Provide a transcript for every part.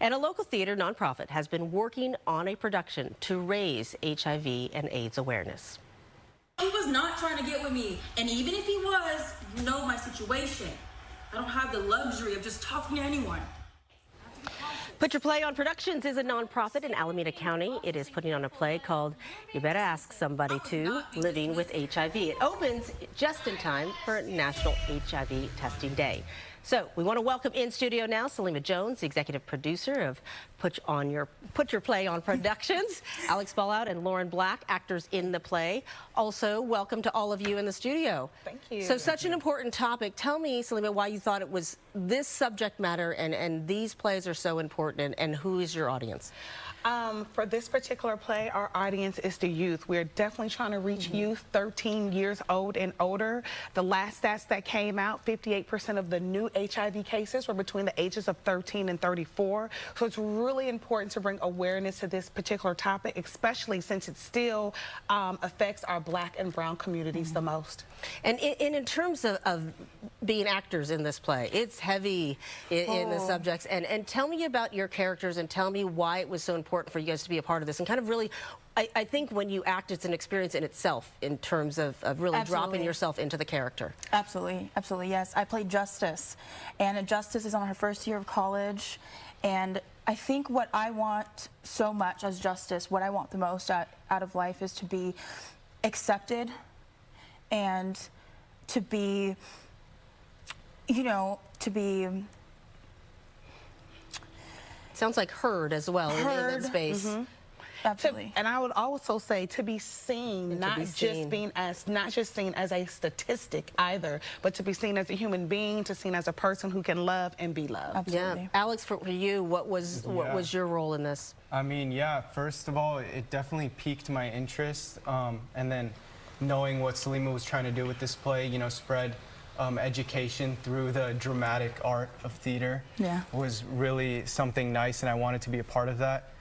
And a local theater nonprofit has been working on a production to raise HIV and AIDS awareness. He was not trying to get with me, and even if he was, you know my situation. I don't have the luxury of just talking to anyone. Put Your Play on Productions is a nonprofit in Alameda County. It is putting on a play called You Better Ask Somebody To, Living with HIV. It opens just in time for National HIV Testing Day. So we want to welcome in studio now Salima Jones, the executive producer of Put Your Play on Productions, Alex Ballout and Lauren Black, actors in the play. Also, welcome to all of you in the studio. Thank you. So such an important topic. Tell me, Salima, why you thought it was this subject matter and these plays are so important, and who is your audience? For this particular play, our audience is the youth. We're definitely trying to reach youth 13 years old and older. The last stats that came out, 58% of the new HIV cases were between the ages of 13 and 34. So it's really important to bring awareness to this particular topic, especially since it still affects our Black and brown communities the most. And in terms of being actors in this play, it's heavy in the subjects. And tell me about your characters and tell me why it was so important for you guys to be a part of this, and kind of really, I think when you act, it's an experience in itself in terms of really dropping yourself into the character. Absolutely, absolutely, yes. I played Justice, and Justice is on her first year of college, and I think what I want so much as Justice, what I want the most out of life is to be accepted and to be, you know, to be... Sounds like heard as well in that space. Absolutely. And I would also say to be seen, not just seen as a statistic either, but to be seen as a human being, to seen as a person who can love and be loved. Absolutely. Yeah. Alex, for you, what was your role in this? I mean, yeah, first of all, it definitely piqued my interest, and then knowing what Salima was trying to do with this play, you know, spread education through the dramatic art of theater was really something nice, and I wanted to be a part of that.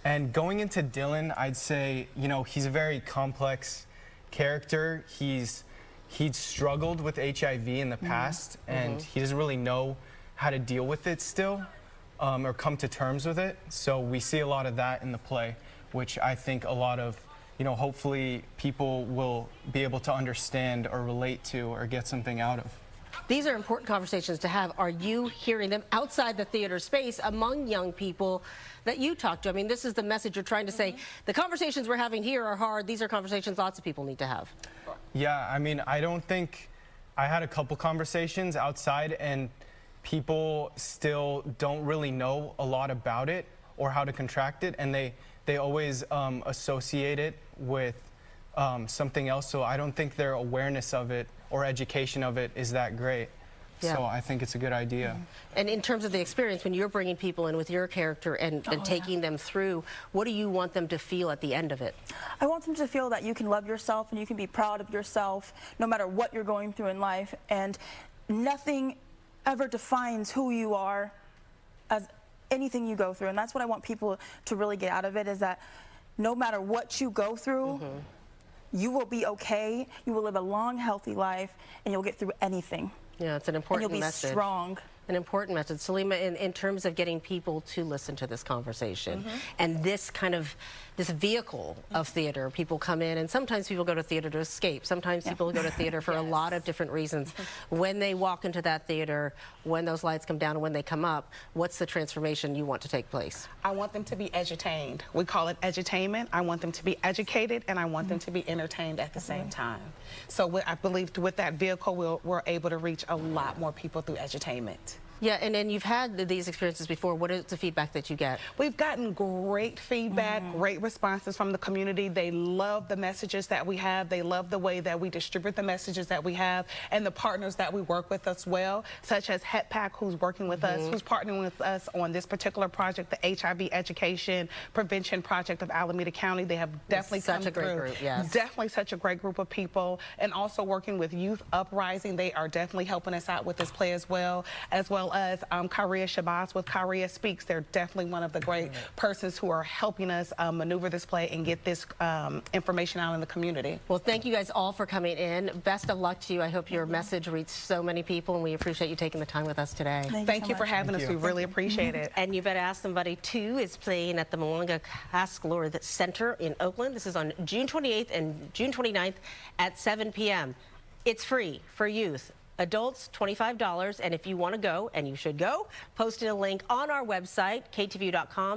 And going into Dylan, I'd say, you know, he's a very complex character. He'd struggled with HIV in the past, and he doesn't really know how to deal with it still, or come to terms with it. So we see a lot of that in the play, which I think a lot of, you know, hopefully people will be able to understand or relate to or get something out of. These are important conversations to have. Are you hearing them outside the theater space among young people that you talk to? I mean, this is the message you're trying to say. The conversations we're having here are hard. These are conversations lots of people need to have. Yeah, I mean, I don't think, I had a couple conversations outside and people still don't really know a lot about it or how to contract it, and they always associate it with something else, so I don't think their awareness of it or education of it is that great. Yeah. So I think it's a good idea. And in terms of the experience, when you're bringing people in with your character and taking them through, what do you want them to feel at the end of it? I want them to feel that you can love yourself and you can be proud of yourself no matter what you're going through in life, and nothing ever defines who you are as anything you go through. And that's what I want people to really get out of it, is that no matter what you go through, you will be okay, you will live a long, healthy life, and you'll get through anything. Yeah, it's an important message. And you'll be strong. An important message. Salima, in terms of getting people to listen to this conversation and this kind of, this vehicle of theater, people come in, and sometimes people go to theater to escape. Sometimes people go to theater for a lot of different reasons. When they walk into that theater, when those lights come down and when they come up, what's the transformation you want to take place? I want them to be edutained. We call it edutainment. I want them to be educated, and I want them to be entertained at the same time. So I believe with that vehicle, we're able to reach a lot more people through edutainment. Yeah, and then you've had these experiences before. What is the feedback that you get? We've gotten great feedback, great responses from the community. They love the messages that we have. They love the way that we distribute the messages that we have, and the partners that we work with as well, such as HEPPAC, who's working with us, who's partnering with us on this particular project, the HIV Education Prevention Project of Alameda County. They have definitely come through. Such a great group, yes. Definitely such a great group of people, and also working with Youth Uprising. They are definitely helping us out with this play as well well as Karia Shabazz with Karia Speaks. They're definitely one of the great persons who are helping us maneuver this play and get this information out in the community. Well, thank you guys all for coming in. Best of luck to you. I hope your message reached so many people, and we appreciate you taking the time with us today. Thank you for having us. We really appreciate it. And You Better Ask Somebody 2 is playing at the Malanga Casclor Center in Oakland. This is on June 28th and June 29th at 7 p.m. It's free for youth. Adults, $25. And if you want to go, and you should go, post in a link on our website, ktvu.com.